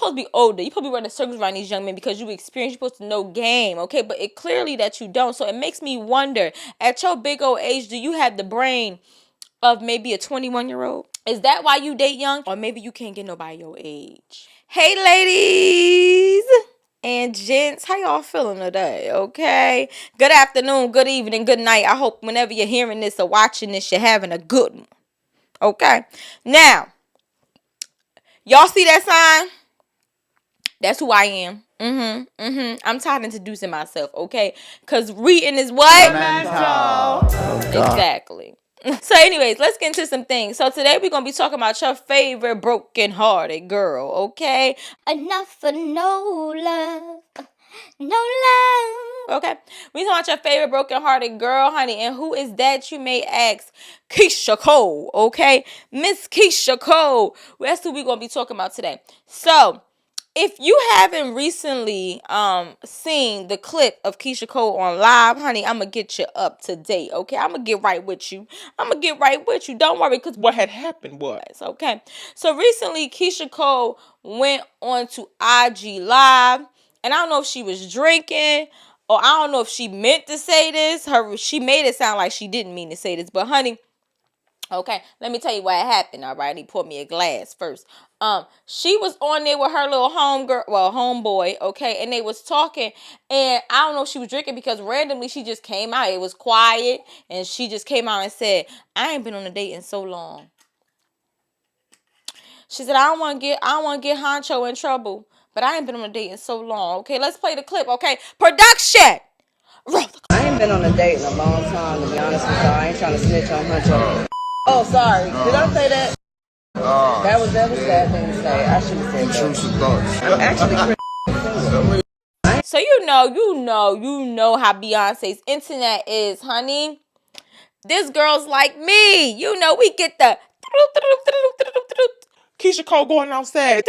supposed to be older. You supposed to be running circles around these young men because you experience. You're supposed to know game, okay? But it clearly that you don't. So it makes me wonder, at your big old age, do you have the brain of maybe a 21-year-old? Is that why you date young? Or maybe you can't get nobody your age. Hey, ladies and gents, how y'all feeling today? Okay. Good afternoon, good evening, good night. I hope whenever you're hearing this or watching this, you're having a good one. Okay. Now, y'all see that sign? That's who I am. I'm tired of introducing myself, okay? Because reading is what? Mental. Exactly. So anyways, let's get into some things. So today we're going to be talking about your favorite broken-hearted girl, okay? Enough for no love. No love. Okay? We talking about your favorite broken-hearted girl, honey. And who is that, you may ask? Keyshia Cole, okay? Miss Keyshia Cole. That's who we're going to be talking about today. So if you haven't recently seen the clip of Keyshia Cole on live, honey, I'm going to get you up to date, okay? I'm going to get right with you. Don't worry, because what had happened was, okay? So recently, Keyshia Cole went on to IG Live, and I don't know if she was drinking, or I don't know if she meant to say this. She made it sound like she didn't mean to say this, but honey, okay, let me tell you what happened, all right? He poured me a glass first. She was on there with her little homeboy, okay, and they was talking, and I don't know if she was drinking because randomly she just came out. It was quiet, and she just came out and said, I ain't been on a date in so long. She said, I don't want to get hunxho in trouble, but I ain't been on a date in so long. Okay, let's play the clip, okay? Production! I ain't been on a date in a long time, to be honest with y'all. I ain't trying to snitch on hunxho. Oh, sorry. Did I say that? That was a sad thing to say. I should have said that. I'm actually pretty. So you know how Beyonce's internet is, honey. This girl's like me. You know, we get the Keyshia Cole going outside.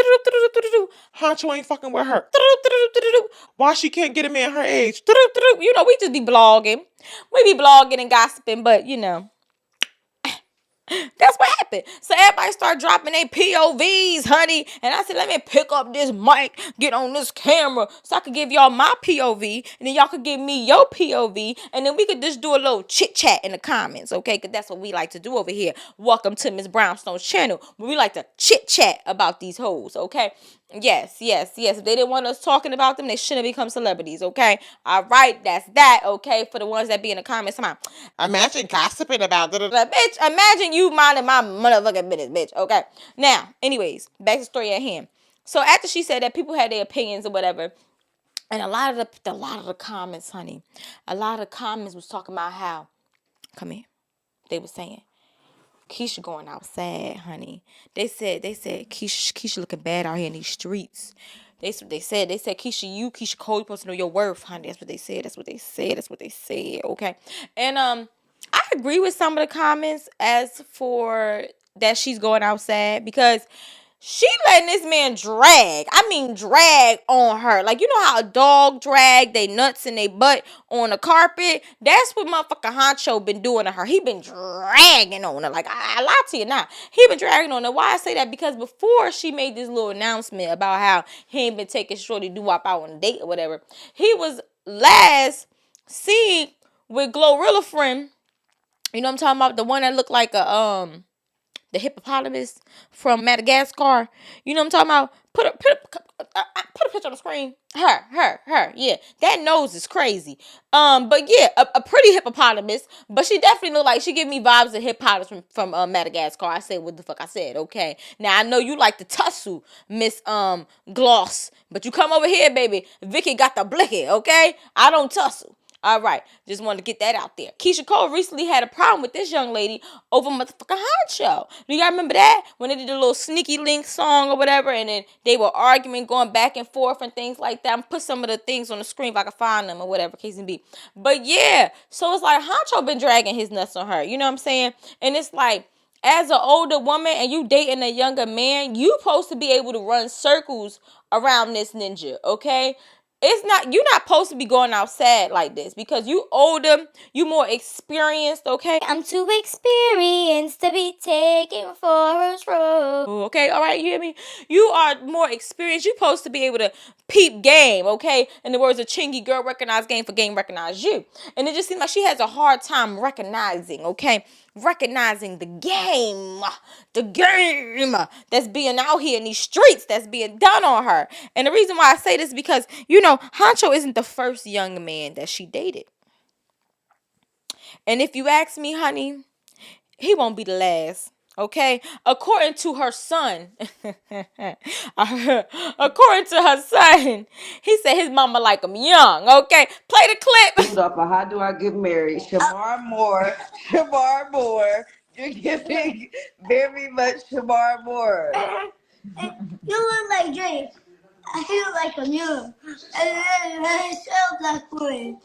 Hunxho ain't fucking with her. Why she can't get a man her age? You know, we just be blogging. We be blogging and gossiping, but you know. That's what happened. So everybody start dropping their POVs, honey. And I said, let me pick up this mic, get on this camera, so I could give y'all my POV, and then y'all could give me your POV, and then we could just do a little chit chat in the comments, okay? Because that's what we like to do over here. Welcome to Miss Brownstone's channel, where we like to chit chat about these hoes, okay? Yes. If they didn't want us talking about them, they shouldn't become celebrities, okay? All right, that's that, okay? For the ones that be in the comments, come on. Imagine gossiping about it. Bitch, imagine you minding my motherfucking business, bitch, okay? Now, anyways, back to the story at hand. So after she said that, people had their opinions or whatever, and a lot of the comments, honey, a lot of the comments was talking about how, come here, they were saying, Keyshia going outside, honey. They said Keyshia looking bad out here in these streets. They said Keyshia Cole, you supposed to know your worth, honey. That's what they said. Okay. And I agree with some of the comments as for that she's going outside, because she letting this man drag on her. Like, you know how a dog drag they nuts and they butt on the carpet? That's what motherfucker hunxho been doing to her. He been dragging on her. Like, I lie to you now. He been dragging on her. Why I say that? Because before she made this little announcement about how he ain't been taking shorty doo-wop out on a date or whatever, he was last seen with Glorilla friend. You know what I'm talking about? The one that looked like the hippopotamus from Madagascar. You know what I'm talking about? Put a picture on the screen. Her. Yeah, that nose is crazy. But yeah, a pretty hippopotamus. But she definitely look like, she give me vibes of hippopotamus from Madagascar. I said what the fuck I said. Okay. Now I know you like the tussle, Miss Gloss, but you come over here, baby. Vicky got the blicky. Okay, I don't tussle. All right, just wanted to get that out there. Keyshia Cole recently had a problem with this young lady over motherfucking hunxho. Do y'all remember that? When they did a little sneaky link song or whatever, and then they were arguing, going back and forth and things like that. I'm put some of the things on the screen if I can find them or whatever, case and be. But yeah, so it's like hunxho been dragging his nuts on her. You know what I'm saying? And it's like, as an older woman and you dating a younger man, you supposed to be able to run circles around this ninja, okay? you're not supposed to be going outside like this because you older, you more experienced, okay? I'm too experienced to be taken for a stroll. Okay, all right, you hear me? You are more experienced. You're supposed to be able to peep game, okay? In the words of Chingy, girl recognize game for game recognize you. And it just seems like she has a hard time recognizing, okay? Recognizing the game that's being out here in these streets that's being done on her. And the reason why I say this is because, Hunxho isn't the first young man that she dated. And if you ask me, honey, he won't be the last. Okay, according to her son, he said his mama like him young. Okay, play the clip. How do I get married? Shamar Moore. You're giving very much Shamar Moore. You look like Drake. I feel like I'm young. And I sound like one.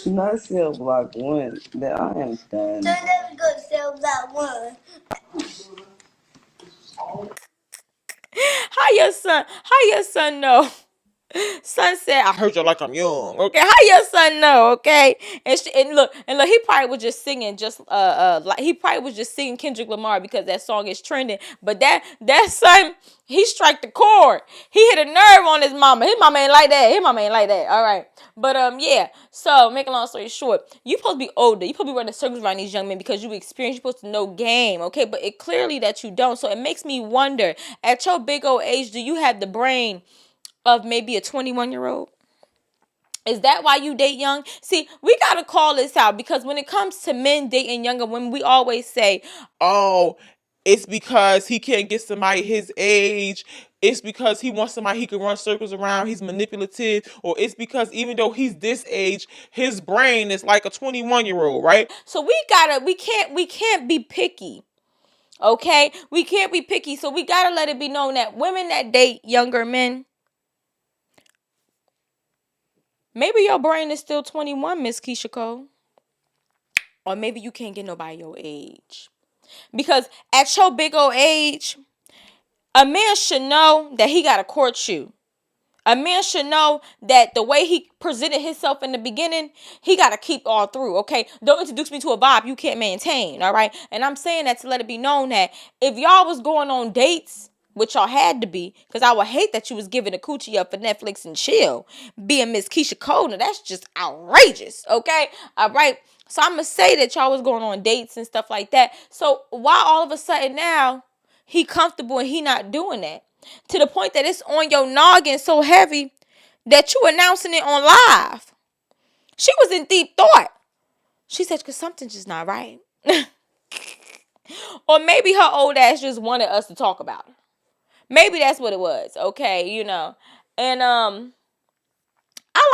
Not cell block one. That I am done. So never go to cell block one. How your son know? Son said, I heard you like I'm young. okay, how your son know, okay? And look, he probably was just singing like he probably was just singing Kendrick Lamar because that song is trending. But that son, he struck the chord. He hit a nerve on his mama. His mama ain't like that. All right. But yeah. So make a long story short, you supposed to be older. You supposed to be running circles around these young men because you experienced. You're supposed to know game, okay? But it clearly that you don't. So it makes me wonder, at your big old age, do you have the brain of maybe a 21-year-old? Is that why you date young? See, we got to call this out because when it comes to men dating younger women, we always say, Oh, it's because he can't get somebody his age. It's because he wants somebody he can run circles around. He's manipulative. Or it's because even though he's this age, his brain is like a 21-year-old, right? so we can't be picky. Okay? We can't be picky. So we got to let it be known that women that date younger men, maybe your brain is still 21, Miss Keisha Cole. Or maybe you can't get nobody your age. Because at your big old age, a man should know that he got to court you. A man should know that the way he presented himself in the beginning, he got to keep all through, okay? Don't introduce me to a vibe you can't maintain, all right? And I'm saying that to let it be known that if y'all was going on dates, which y'all had to be, because I would hate that you was giving a coochie up for Netflix and chill, being Miss Keisha Cole. Now, that's just outrageous, okay? All right? So I'm going to say that y'all was going on dates and stuff like that. So why all of a sudden now he comfortable and he not doing that? To the point that it's on your noggin so heavy that you announcing it on live. She was in deep thought. She said, because something's just not right. Or maybe her old ass just wanted us to talk about her. Maybe that's what it was, okay, And I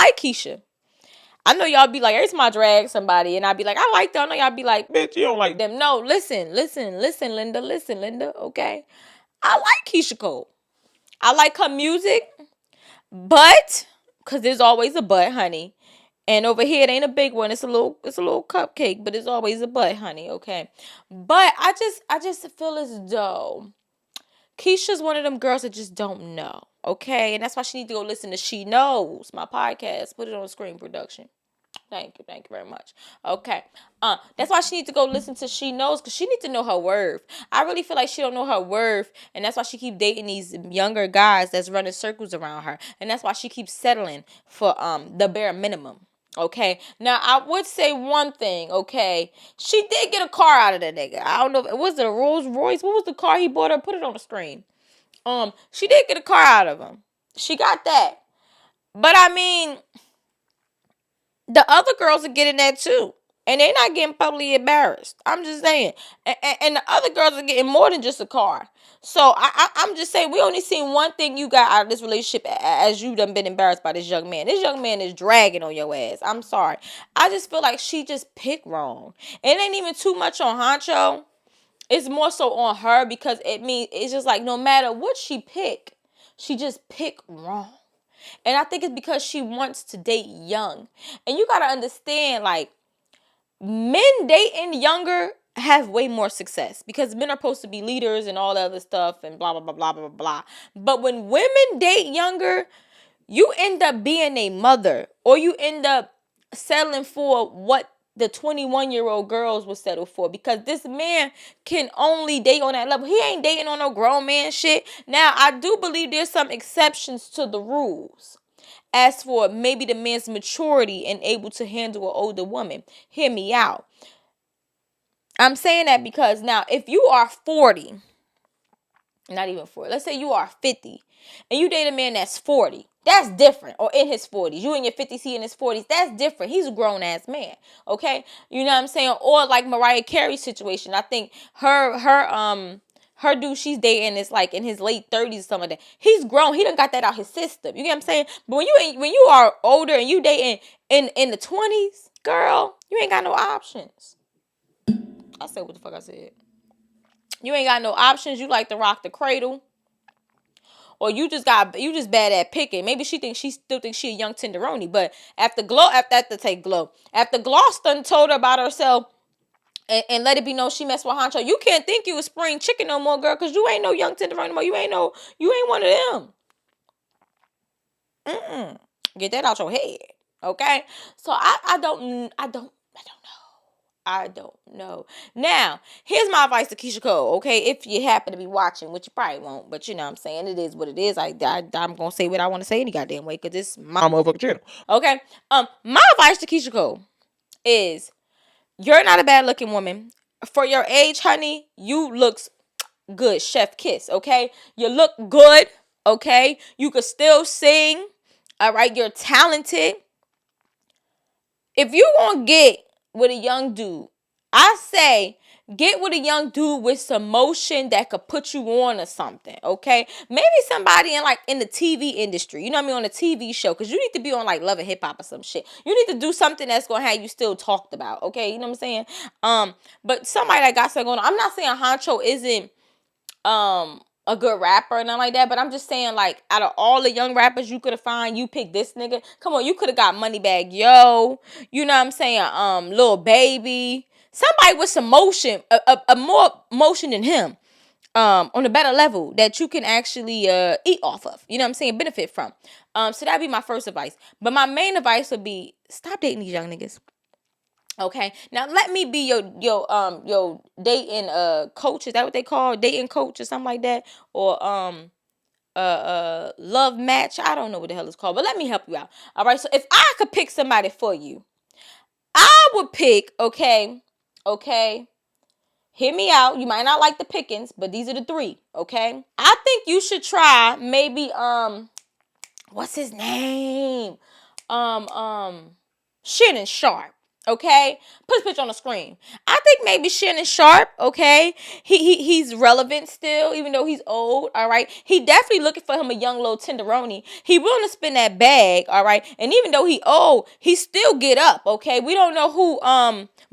like Keisha. I know y'all be like, every time I drag somebody and I be like, I like them. I know y'all be like, Bitch, you don't like them. No, listen, Linda, okay? I like Keisha Cole. I like her music, but, because there's always a but, honey. And over here, it ain't a big one. It's a little cupcake, but it's always a but, honey, okay? But I just feel as though Keisha's one of them girls that just don't know, okay? And that's why she need to go listen to She Knows, my podcast. Put it on Screen Production. Thank you very much. Okay. That's why she needs to go listen to She Knows, because she needs to know her worth. I really feel like she don't know her worth, and that's why she keep dating these younger guys that's running circles around her, and that's why she keeps settling for the bare minimum. Okay. Now I would say one thing. Okay, she did get a car out of that nigga. I don't know. Was it a Rolls Royce? What was the car he bought her? Put it on the screen. She did get a car out of him. She got that. But I mean, the other girls are getting that too. And they're not getting publicly embarrassed. I'm just saying. And the other girls are getting more than just a car. So I'm just saying, we only seen one thing you got out of this relationship as you done been embarrassed by this young man. This young man is dragging on your ass. I'm sorry. I just feel like she just picked wrong. It ain't even too much on Hunxho. It's more so on her, because it's just like no matter what she pick, she just pick wrong. And I think it's because she wants to date young. And you got to understand, like, men dating younger have way more success because men are supposed to be leaders and all the other stuff and blah, blah, blah, blah, blah, blah. But when women date younger, you end up being a mother, or you end up settling for what the 21-year-old girls will settle for, because this man can only date on that level. He ain't dating on no grown man shit. Now, I do believe there's some exceptions to the rules as for maybe the man's maturity and able to handle an older woman. Hear me out. I'm saying that because now, if you are 40, not even 40, let's say you are 50, and you date a man that's 40, that's different. Or in his 40s, you in your 50s, he in his 40s, that's different. He's a grown-ass man, okay? You know what I'm saying? Or like Mariah Carey's situation, I think her dude she's dating is like in his late 30s or something like that. He's grown. He done got that out his system. You get what I'm saying? But when you are older and you dating in the 20s, girl, you ain't got no options. I said what the fuck I said. You ain't got no options. You like to rock the cradle. Or you just bad at picking. Maybe she still thinks she a young tenderoni. But after Gloss done told her about herself and let it be known she messed with hunxho, you can't think you a spring chicken no more, girl, because you ain't no young tenderoni no more. You ain't one of them. Get that out your head. Okay? So I don't know. I don't know. Now, here's my advice to Keyshia Cole, okay? If you happen to be watching, which you probably won't, but you know what I'm saying, it is what it is. I'm going to say what I want to say any goddamn way, because this is my motherfucking channel, okay? My advice to Keyshia Cole is, you're not a bad-looking woman. For your age, honey, you look good. Chef kiss, okay? You look good, okay? You could still sing, all right? You're talented. If you going to get with a young dude, I say get with a young dude with some motion that could put you on or something, okay? Maybe somebody in the TV industry, you know what I mean, on a TV show, because you need to be on like Love and Hip Hop or some shit. You need to do something that's gonna have you still talked about, okay? You know what I'm saying? But somebody that got something going on. I'm not saying hunxho isn't a good rapper and nothing like that, but I'm just saying, like, out of all the young rappers you could have found, you picked this nigga. Come on, you could have got Moneybagg Yo, you know what I'm saying, Lil Baby, somebody with some motion, a more motion than him, on a better level that you can actually eat off of, you know what I'm saying, benefit from. So that'd be my first advice. But my main advice would be, stop dating these young niggas. Okay, now let me be your dating coach. Is that what they call dating coach or something like that? Or love match? I don't know what the hell it's called, but let me help you out. All right, so if I could pick somebody for you, I would pick, okay, hear me out. You might not like the pickings, but these are the three, okay? I think you should try maybe what's his name? Shannon Sharp. Okay, put his picture on the screen. I think maybe Shannon Sharp. Okay, he's relevant still, even though he's old. All right, he definitely looking for him a young little tenderoni. He willing to spend that bag. All right, and even though he old, he still get up. Okay, we don't know who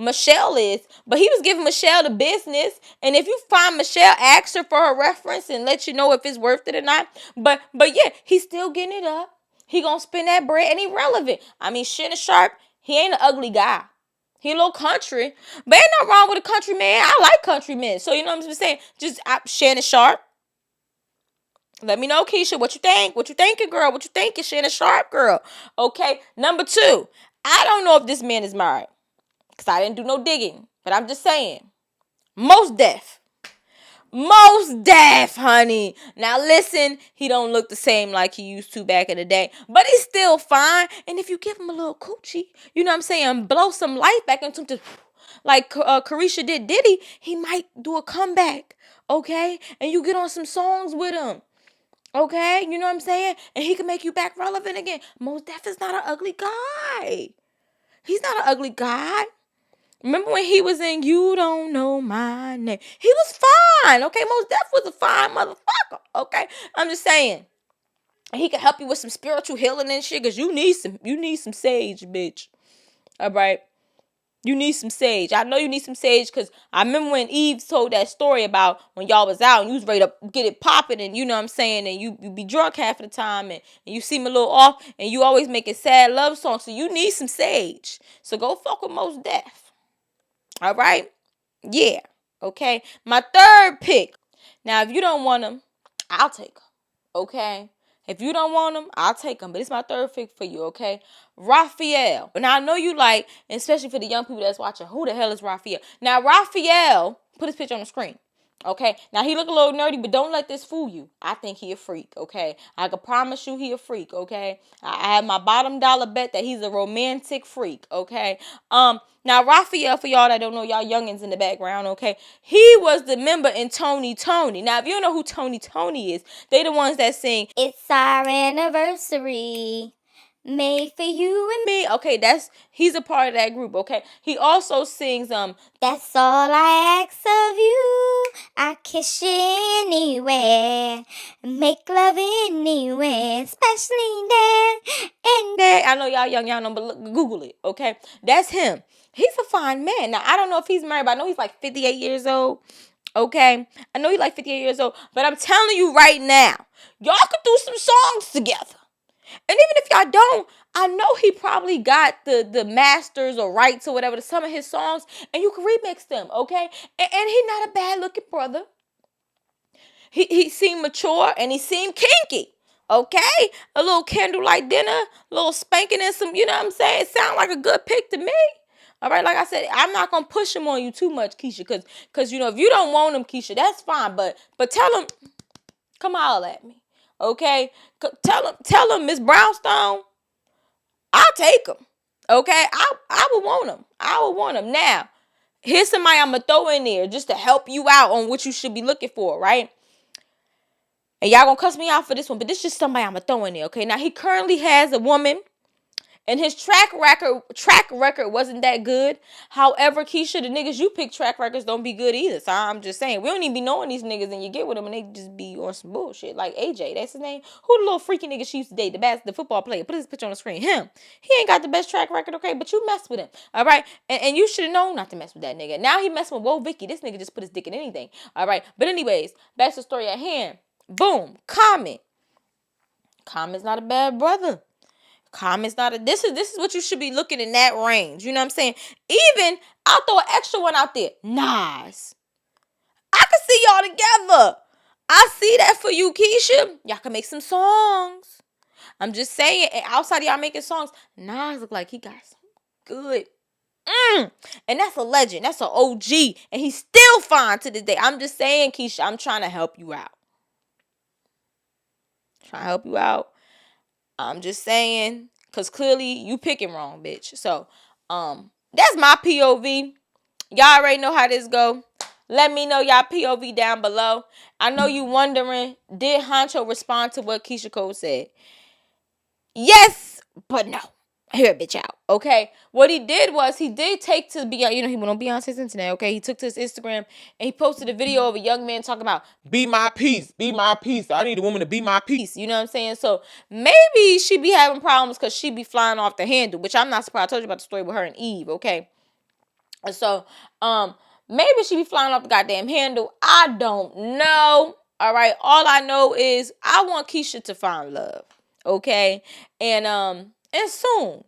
Michelle is, but he was giving Michelle the business. And if you find Michelle, ask her for her reference and let you know if it's worth it or not. But yeah, he's still getting it up. He gonna spend that bread and he relevant. I mean, Shannon Sharp, he ain't an ugly guy. He a little country. But ain't nothing wrong with a country man. I like country men. So, you know what I'm saying? Just Shannon Sharp. Let me know, Keyshia, what you think? What you thinking, girl? What you thinking, Shannon Sharp, girl? Okay, number 2. I don't know if this man is married, because I didn't do no digging. But I'm just saying. Most deaf. Most deaf, honey. Now listen, he don't look the same like he used to back in the day, but he's still fine. And if you give him a little coochie, you know what I'm saying, blow some life back into him, like Carisha did Diddy, he might do a comeback, okay? And you get on some songs with him, okay? You know what I'm saying? And he can make you back relevant again. Most Def is not an ugly guy. He's not an ugly guy. Remember when he was in You Don't Know My Name? He was fine, okay? Most Def was a fine motherfucker, okay? I'm just saying. He can help you with some spiritual healing and shit, because you need some sage, bitch. All right? You need some sage. I know you need some sage, because I remember when Eve told that story about when y'all was out and you was ready to get it popping, and you know what I'm saying, and you be drunk half of the time, and you seem a little off, and you always making sad love songs, so you need some sage. So go fuck with Most Def. All right? Yeah. Okay. My third pick. Now, if you don't want them, I'll take them. Okay. If you don't want them, I'll take them. But it's my third pick for you. Okay. Raphael. Now, I know you like, especially for the young people that's watching, who the hell is Raphael? Now, Raphael, put his picture on the screen. Okay, now he look a little nerdy, but don't let this fool you. I think he a freak, okay? I can promise you he a freak, okay? I have my bottom dollar bet that he's a romantic freak, okay? Now Raphael, for y'all that don't know, y'all youngins in the background, okay? He was the member in Tony Tony. Now, if you don't know who Tony Tony is, they the ones that sing, It's our anniversary. Made for you and me. Okay, he's a part of that group, okay? He also sings that's all I ask of you. I kiss you anywhere. Make love anywhere. Especially there. And there. I know y'all young, y'all know, but look, Google it, okay? That's him. He's a fine man. Now, I don't know if he's married, but I know he's like 58 years old. Okay? I know he's like 58 years old, but I'm telling you right now, y'all could do some songs together. And even if y'all don't, I know he probably got the masters or rights or whatever to some of his songs, and you can remix them, okay? And he's not a bad looking brother. He seemed mature and he seemed kinky, okay? A little candlelight dinner, a little spanking and some, you know what I'm saying? It sounds like a good pick to me. All right, like I said, I'm not gonna push him on you too much, Keisha, cause you know if you don't want him, Keisha, that's fine. But tell him, come holler at me. Okay, tell him, Miss Brownstone, I'll take him. Okay, I would want him. I would want him. Now, here's somebody I'm gonna throw in there just to help you out on what you should be looking for, right? And y'all gonna cuss me out for this one, but this is just somebody I'm gonna throw in there. Okay, now he currently has a woman. And his track record wasn't that good. However, Keisha, the niggas you pick track records don't be good either. So I'm just saying, we don't even be knowing these niggas and you get with them and they just be on some bullshit. Like AJ, that's his name. Who the little freaky nigga she used to date? The football player. Put his picture on the screen. Him. He ain't got the best track record, okay? But you mess with him. All right? And you should have known not to mess with that nigga. Now he messing with Whoa Vicky. This nigga just put his dick in anything. All right? But anyways, back to the story at hand. Boom. Comment. Comment's not a bad brother. Comment's not a, this is what you should be looking in that range. You know what I'm saying? Even, I'll throw an extra one out there. Nas. I can see y'all together. I see that for you, Keisha. Y'all can make some songs. I'm just saying, and outside of y'all making songs, Nas look like he got some good. And that's a legend. That's an OG. And he's still fine to this day. I'm just saying, Keisha, I'm trying to help you out. I'm just saying, because clearly you picking wrong, bitch. So, that's my POV. Y'all already know how this go. Let me know y'all POV down below. I know you wondering, did Hunxho respond to what Keyshia Cole said? Yes, but no. Hear a bitch out, okay? What he did was he did take to Beyonce. You know, he went on Beyonce's internet, okay? He took to his Instagram and he posted a video of a young man talking about, be my peace, be my peace. I need a woman to be my peace. you know what I'm saying? So maybe she be having problems because she be flying off the handle, which I'm not surprised. I told you about the story with her and Eve, okay? And so, maybe she be flying off the goddamn handle. I don't know. All right. All I know is I want Keisha to find love, okay? And soon,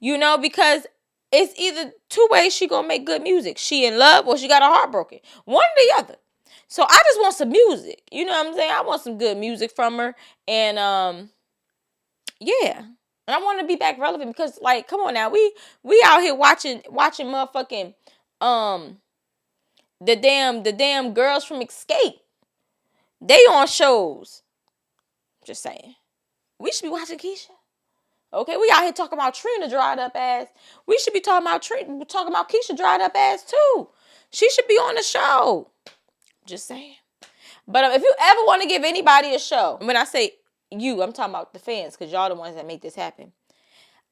you know, because it's either two ways she gonna make good music. She in love or she got her heart broken. One or the other. So I just want some music. You know what I'm saying? I want some good music from her. And yeah. And I want to be back relevant because, like, come on now. We out here watching motherfucking the damn girls from Escape. They on shows. Just saying. We should be watching Keisha. Okay, we out here talking about Trina dried up ass. We should be talking about Keisha dried up ass too. She should be on the show. Just saying. But if you ever want to give anybody a show, when I say you, I'm talking about the fans, because y'all the ones that make this happen.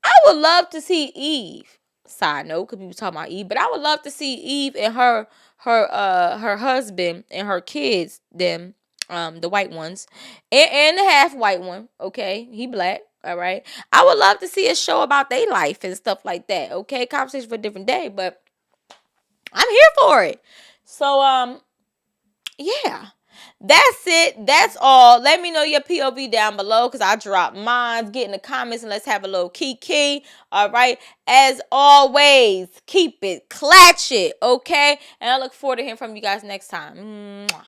I would love to see Eve. Side note, because people talking about Eve, but I would love to see Eve and her husband and her kids, them, the white ones, and the half white one. Okay, he black. All right. I would love to see a show about their life and stuff like that. Okay, conversation for a different day, but I'm here for it. So yeah. That's it. That's all. Let me know your POV down below because I dropped mine. Get in the comments and let's have a little key. All right. As always, keep it, clutch it. Okay. And I look forward to hearing from you guys next time. Mwah.